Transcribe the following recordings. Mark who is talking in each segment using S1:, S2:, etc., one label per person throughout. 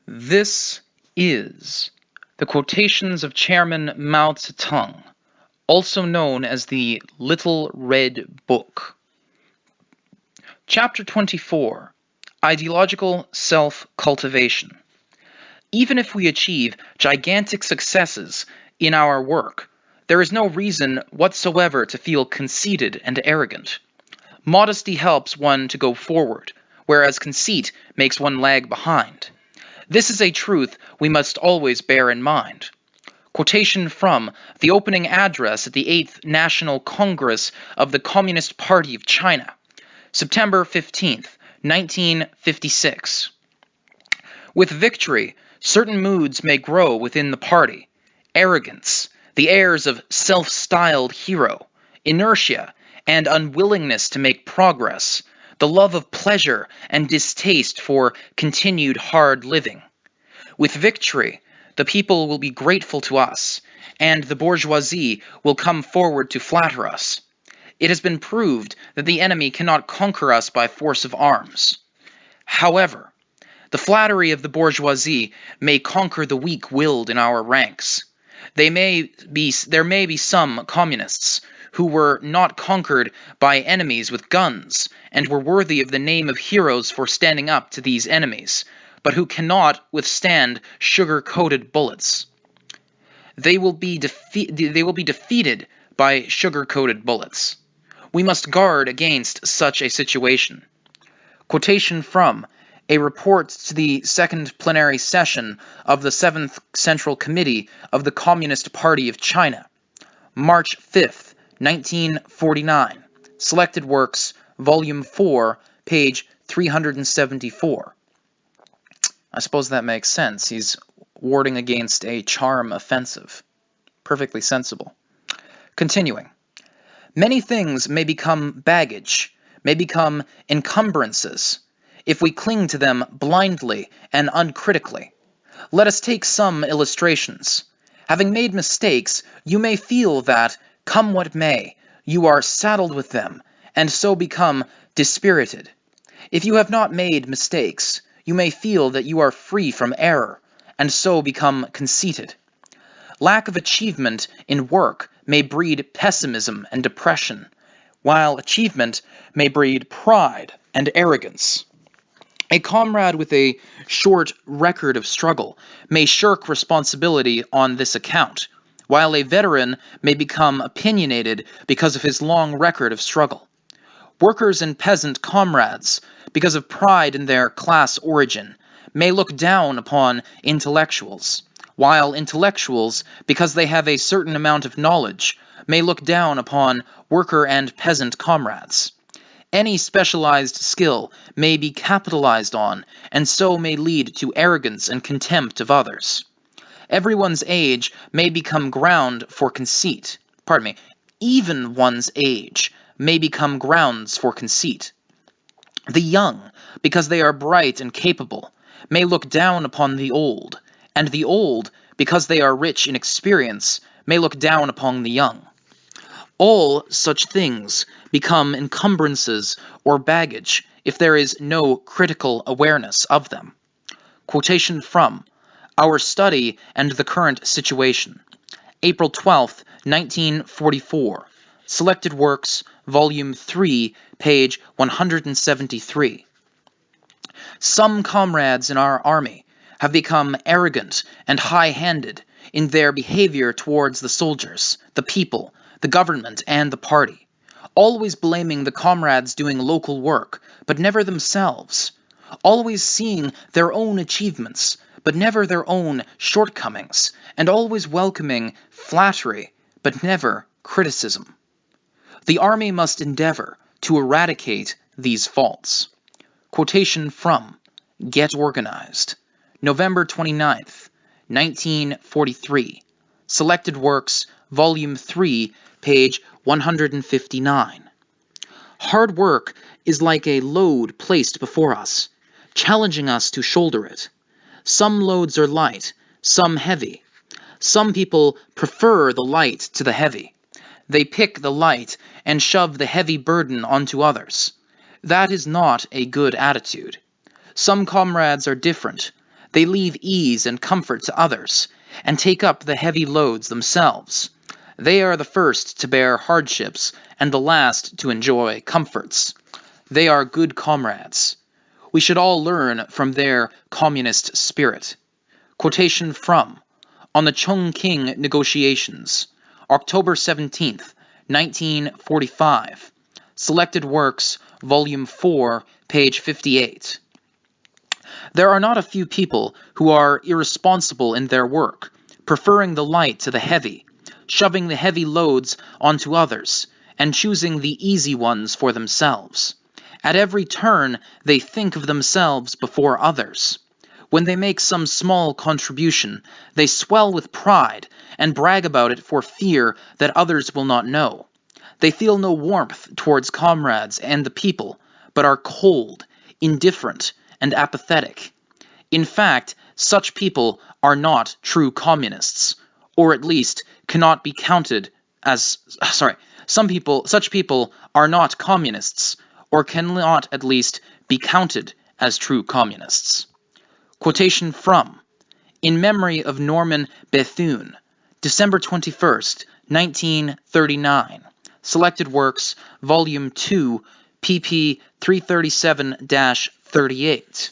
S1: This is the Quotations of Chairman Mao Tse-Tung, also known as the Little Red Book. Chapter 24, Ideological Self-Cultivation. Even if we achieve gigantic successes in our work, there is no reason whatsoever to feel conceited and arrogant. Modesty helps one to go forward, whereas conceit makes one lag behind. This is a truth we must always bear in mind. Quotation from the opening address at the 8th National Congress of the Communist Party of China, September 15th, 1956. With victory, certain moods may grow within the party: arrogance, the airs of self-styled hero, inertia, and unwillingness to make progress, the love of pleasure and distaste for continued hard living. With victory, the people will be grateful to us, and the bourgeoisie will come forward to flatter us. It has been proved that the enemy cannot conquer us by force of arms. However, the flattery of the bourgeoisie may conquer the weak-willed in our ranks. There may be some communists who were not conquered by enemies with guns, and were worthy of the name of heroes for standing up to these enemies, but who cannot withstand sugar-coated bullets. They will be defeated by sugar-coated bullets. We must guard against such a situation. Quotation from a report to the Second Plenary Session of the 7th Central Committee of the Communist Party of China, March 5th, 1949. Selected Works, Volume 4, page 374. I suppose that makes sense. He's warding against a charm offensive. Perfectly sensible. Continuing. Many things may become baggage, may become encumbrances, if we cling to them blindly and uncritically. Let us take some illustrations. Having made mistakes, you may feel that, come what may, you are saddled with them, and so become dispirited. If you have not made mistakes, you may feel that you are free from error, and so become conceited. Lack of achievement in work may breed pessimism and depression, while achievement may breed pride and arrogance. A comrade with a short record of struggle may shirk responsibility on this account, while a veteran may become opinionated because of his long record of struggle. Workers and peasant comrades, because of pride in their class origin, may look down upon intellectuals, while intellectuals, because they have a certain amount of knowledge, may look down upon worker and peasant comrades. Any specialized skill may be capitalized on, and so may lead to arrogance and contempt of others. Everyone's age may become ground for conceit. Even one's age may become grounds for conceit. The young, because they are bright and capable, may look down upon the old, and the old, because they are rich in experience, may look down upon the young. All such things become encumbrances or baggage if there is no critical awareness of them. Quotation from Our Study and the Current Situation, April 12, 1944. Selected Works, Volume 3, page 173. Some comrades in our army have become arrogant and high-handed in their behavior towards the soldiers, the people, the government, and the party, always blaming the comrades doing local work, but never themselves, always seeing their own achievements, but never their own shortcomings, and always welcoming flattery, but never criticism. The army must endeavor to eradicate these faults. Quotation from Get Organized, November 29th, 1943. Selected Works, Volume 3, page 159. Hard work is like a load placed before us, challenging us to shoulder it. Some loads are light, some heavy. Some people prefer the light to the heavy. They pick the light and shove the heavy burden onto others. That is not a good attitude. Some comrades are different. They leave ease and comfort to others, and take up the heavy loads themselves. They are the first to bear hardships, and the last to enjoy comforts. They are good comrades. We should all learn from their communist spirit. Quotation from On the Chongqing Negotiations, October 17th, 1945. Selected Works, Volume 4, page 58. There are not a few people who are irresponsible in their work, preferring the light to the heavy, shoving the heavy loads onto others, and choosing the easy ones for themselves. At every turn, they think of themselves before others. When they make some small contribution, they swell with pride and brag about it for fear that others will not know. They feel no warmth towards comrades and the people, but are cold, indifferent, and apathetic. In fact, such people are not true communists, or at least cannot be counted as, such people are not communists, or cannot at least be counted as true communists. Quotation from In Memory of Norman Bethune, December 21st, 1939. Selected Works, Volume 2, pp. 337-38.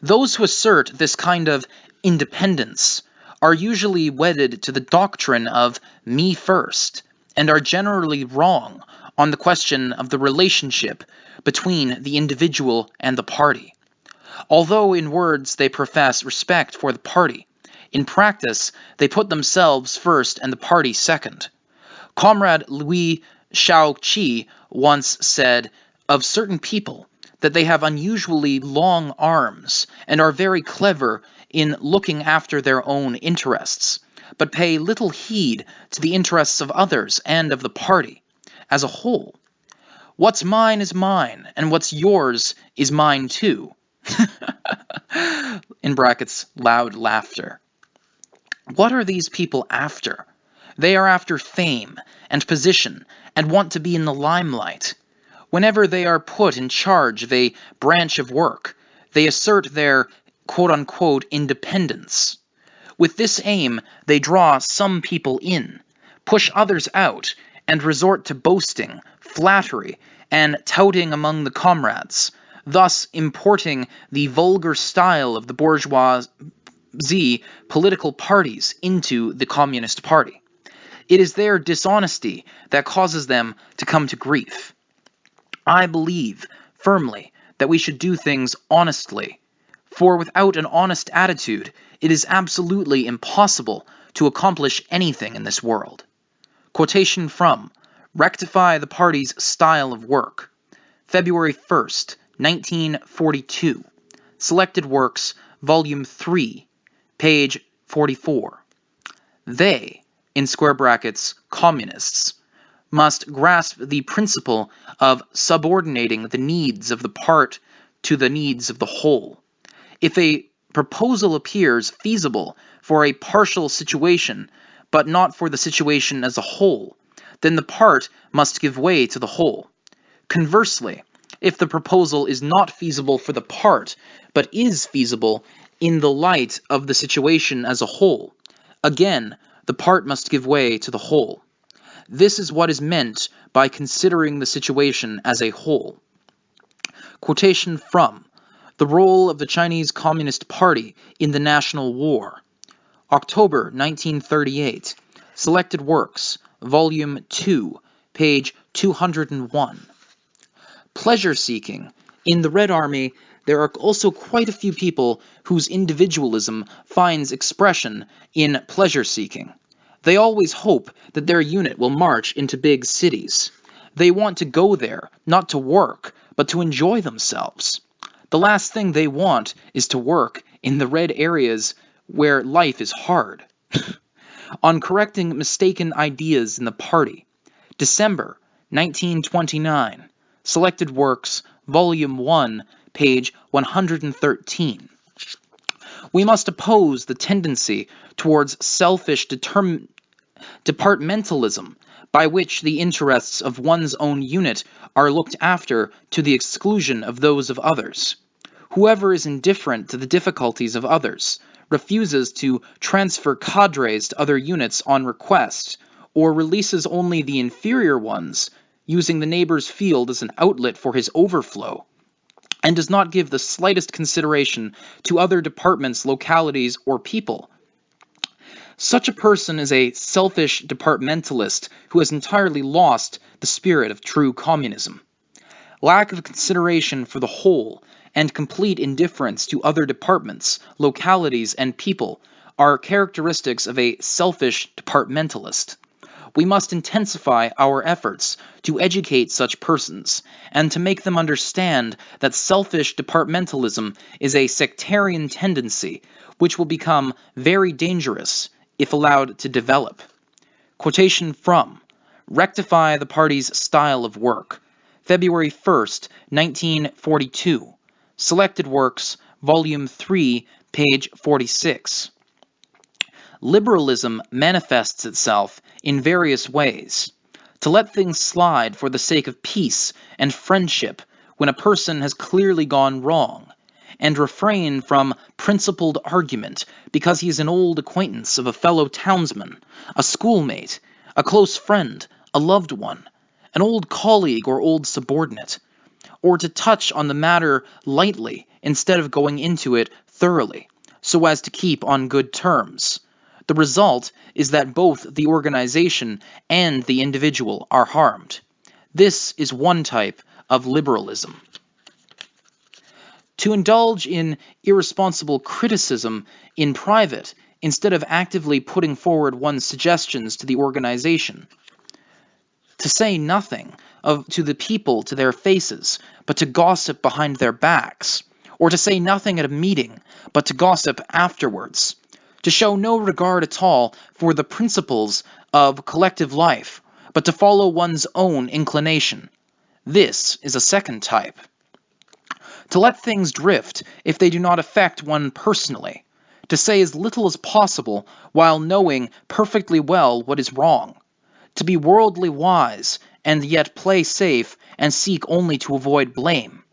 S1: Those who assert this kind of independence are usually wedded to the doctrine of me first, and are generally wrong on the question of the relationship between the individual and the party. Although in words they profess respect for the party, in practice they put themselves first and the party second. Comrade Louis Shaoqi once said of certain people that they have unusually long arms and are very clever in looking after their own interests, but pay little heed to the interests of others and of the party as a whole. What's mine is mine, and what's yours is mine too. In brackets, loud laughter. What are these people after? They are after fame and position and want to be in the limelight. Whenever they are put in charge of a branch of work, they assert their quote-unquote independence. With this aim, they draw some people in, push others out, and resort to boasting, flattery, and touting among the comrades, thus importing the vulgar style of the bourgeoisie political parties into the Communist Party. It is their dishonesty that causes them to come to grief. I believe firmly that we should do things honestly, for without an honest attitude, it is absolutely impossible to accomplish anything in this world. Quotation from Rectify the Party's Style of Work, February 1st, 1942. Selected Works, Volume 3, page 44. They, in square brackets, communists, must grasp the principle of subordinating the needs of the part to the needs of the whole. If a proposal appears feasible for a partial situation, but not for the situation as a whole, then the part must give way to the whole. Conversely, if the proposal is not feasible for the part, but is feasible in the light of the situation as a whole, again, the part must give way to the whole. This is what is meant by considering the situation as a whole. Quotation from The Role of the Chinese Communist Party in the National War, October 1938. Selected Works, Volume 2, page 201. Pleasure-seeking. In the Red Army, there are also quite a few people whose individualism finds expression in pleasure-seeking. They always hope that their unit will march into big cities. They want to go there, not to work, but to enjoy themselves. The last thing they want is to work in the red areas where life is hard. On correcting mistaken ideas in the party, December 1929. Selected Works, Volume 1, page 113. We must oppose the tendency towards selfish departmentalism, by which the interests of one's own unit are looked after to the exclusion of those of others. Whoever is indifferent to the difficulties of others, refuses to transfer cadres to other units on request, or releases only the inferior ones, using the neighbor's field as an outlet for his overflow, and does not give the slightest consideration to other departments, localities, or people. Such a person is a selfish departmentalist who has entirely lost the spirit of true communism. Lack of consideration for the whole and complete indifference to other departments, localities, and people are characteristics of a selfish departmentalist. We must intensify our efforts to educate such persons and to make them understand that selfish departmentalism is a sectarian tendency which will become very dangerous if allowed to develop. Quotation from Rectify the Party's Style of Work, February 1st, 1942. Selected Works, Volume 3, page 46. Liberalism manifests itself in various ways. To let things slide for the sake of peace and friendship when a person has clearly gone wrong, and refrain from principled argument because he is an old acquaintance of a fellow townsman, a schoolmate, a close friend, a loved one, an old colleague or old subordinate, or to touch on the matter lightly instead of going into it thoroughly, so as to keep on good terms. The result is that both the organization and the individual are harmed. This is one type of liberalism. To indulge in irresponsible criticism in private instead of actively putting forward one's suggestions to the organization. To say nothing to the people to their faces, but to gossip behind their backs, or to say nothing at a meeting, but to gossip afterwards. To show no regard at all for the principles of collective life, but to follow one's own inclination. This is a second type. To let things drift if they do not affect one personally. To say as little as possible while knowing perfectly well what is wrong. To be worldly wise and yet play safe and seek only to avoid blame.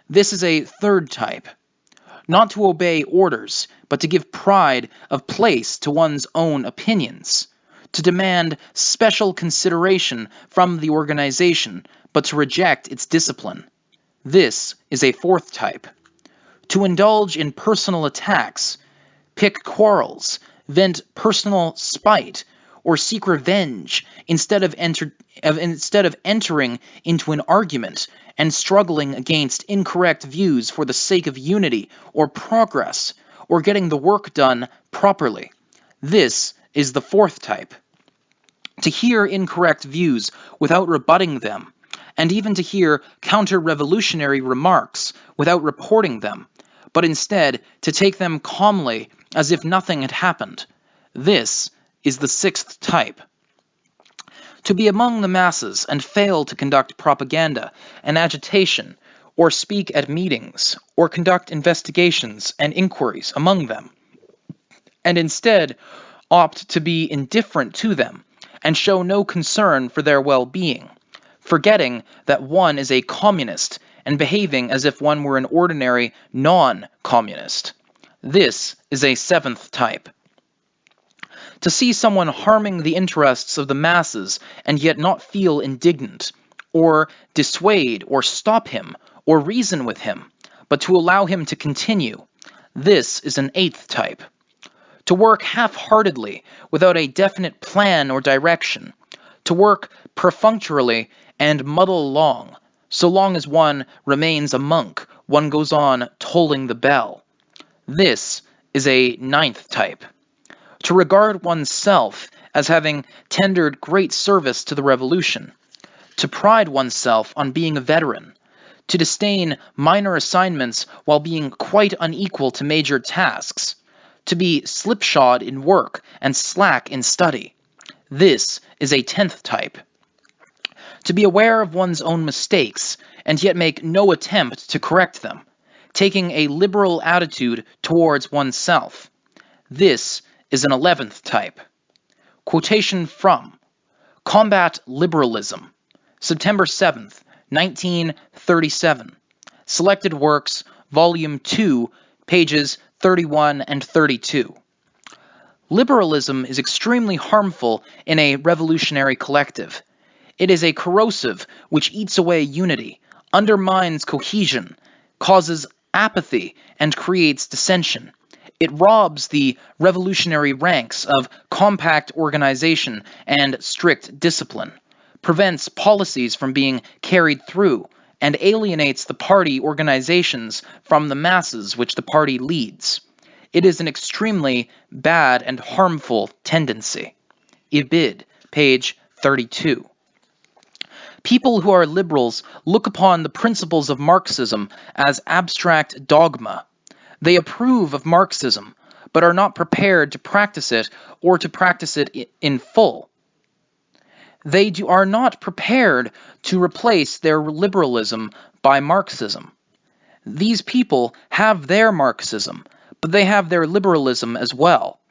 S1: This is a third type. Not to obey orders, but to give pride of place to one's own opinions. To demand special consideration from the organization, but to reject its discipline. This is a fourth type. To indulge in personal attacks, pick quarrels, vent personal spite, or seek revenge instead of entering into an argument and struggling against incorrect views for the sake of unity or progress, or getting the work done properly. This is the fourth type. To hear incorrect views without rebutting them, and even to hear counter-revolutionary remarks without reporting them, but instead to take them calmly as if nothing had happened. This is the sixth type. To be among the masses and fail to conduct propaganda and agitation, or speak at meetings, or conduct investigations and inquiries among them, and instead opt to be indifferent to them and show no concern for their well-being, forgetting that one is a communist and behaving as if one were an ordinary non-communist. This is a seventh type. To see someone harming the interests of the masses and yet not feel indignant, or dissuade or stop him, or reason with him, but to allow him to continue. This is an eighth type. To work half-heartedly without a definite plan or direction. To work perfunctorily and muddle along. So long as one remains a monk, one goes on tolling the bell. This is a ninth type. To regard oneself as having tendered great service to the revolution. To pride oneself on being a veteran. To disdain minor assignments while being quite unequal to major tasks. To be slipshod in work and slack in study. This is a 10th type. To be aware of one's own mistakes and yet make no attempt to correct them, taking a liberal attitude towards oneself. This is an 11th type. Quotation from Combat Liberalism, September 7th, 1937. Selected Works, Volume 2, pages 31 and 32. Liberalism is extremely harmful in a revolutionary collective. It is a corrosive which eats away unity, undermines cohesion, causes apathy, and creates dissension. It robs the revolutionary ranks of compact organization and strict discipline, prevents policies from being carried through, and alienates the party organizations from the masses which the party leads. It is an extremely bad and harmful tendency. Ibid, page 32. People who are liberals look upon the principles of Marxism as abstract dogma. They approve of Marxism, but are not prepared to practice it or to practice it in full. They are not prepared to replace their liberalism by Marxism. These people have their Marxism, but they have their liberalism as well.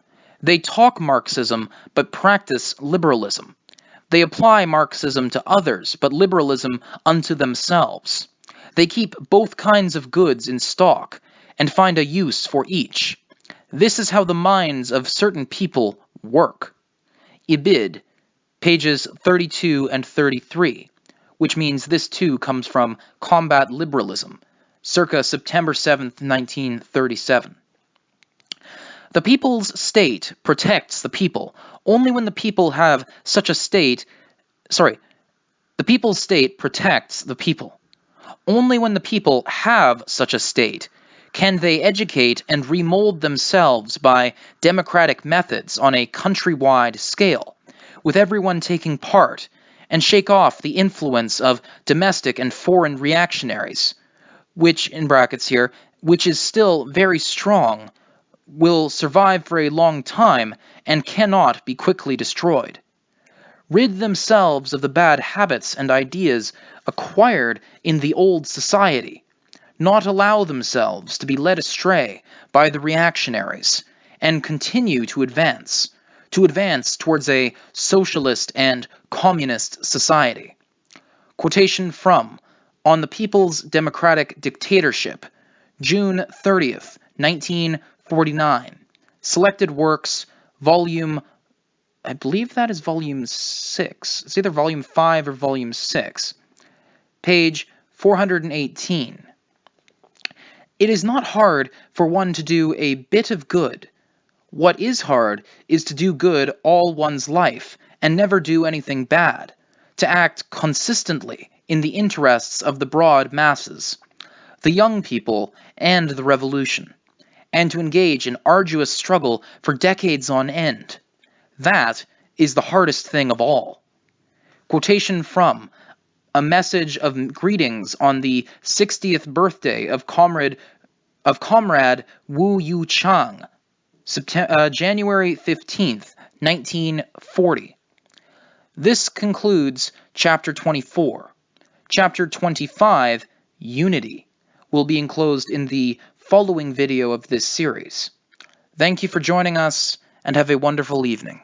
S1: They talk Marxism, but practice liberalism. They apply Marxism to others, but liberalism unto themselves. They keep both kinds of goods in stock, and find a use for each. This is how the minds of certain people work. Ibid, pages 32 and 33, which means this too comes from Combat Liberalism, circa September 7th, 1937. The people's state protects the people only when the people have such a state. The people's state protects the people. Only when the people have such a state can they educate and remold themselves by democratic methods on a countrywide scale, with everyone taking part, and shake off the influence of domestic and foreign reactionaries, which, in brackets here, which is still very strong, will survive for a long time and cannot be quickly destroyed. Rid themselves of the bad habits and ideas acquired in the old society, not allow themselves to be led astray by the reactionaries, and continue to advance towards a socialist and communist society. Quotation from On the People's Democratic Dictatorship, June 30th, 1949. Selected Works, volume, I believe that is volume 6. It's either volume 5 or volume 6. Page 418. It is not hard for one to do a bit of good. What is hard is to do good all one's life and never do anything bad, to act consistently in the interests of the broad masses, the young people, and the revolution, and to engage in arduous struggle for decades on end. That is the hardest thing of all. Quotation from A Message of Greetings on the 60th birthday of Comrade Wu Yu-chang, January 15th, 1940. This concludes Chapter 24. Chapter 25, Unity, will be enclosed in the following video of this series. Thank you for joining us, and have a wonderful evening.